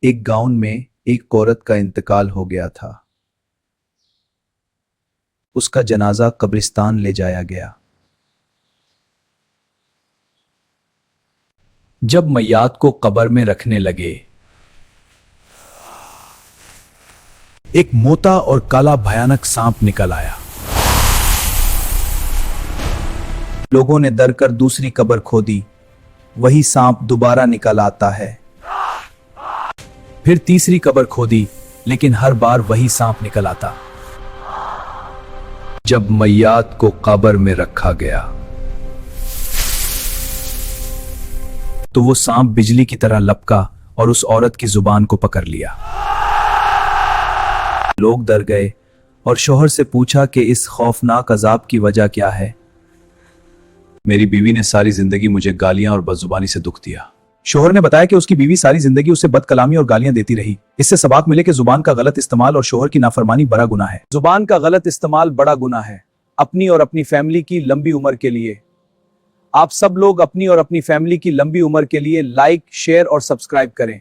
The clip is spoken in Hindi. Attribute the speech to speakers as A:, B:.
A: एक गांव में एक औरत का इंतकाल हो गया था। उसका जनाजा कब्रिस्तान ले जाया गया। जब मैयात को कब्र में रखने लगे, एक मोटा और काला भयानक सांप निकल आया। लोगों ने डर कर दूसरी कब्र खोदी। वही सांप दोबारा निकल आता है। फिर तीसरी कब्र खोदी, लेकिन हर बार वही सांप निकल आता। जब मैयात को कब्र में रखा गया, तो वो सांप बिजली की तरह लपका और उस औरत की जुबान को पकड़ लिया। लोग डर गए और शौहर से पूछा कि इस खौफनाक अजाब की वजह क्या है। मेरी बीवी ने सारी जिंदगी मुझे गालियां और बदजुबानी से दुख दिया। शौहर ने बताया कि उसकी बीवी सारी जिंदगी उसे बदकलामी और गालियां देती रही। इससे सबक मिले कि जुबान का गलत इस्तेमाल और शौहर की नाफरमानी बड़ा गुनाह है। जुबान का गलत इस्तेमाल बड़ा गुनाह है। अपनी और अपनी फैमिली की लंबी उम्र के लिए आप सब लोग अपनी और अपनी फैमिली की लंबी उम्र के लिए लाइक, शेयर और सब्सक्राइब करें।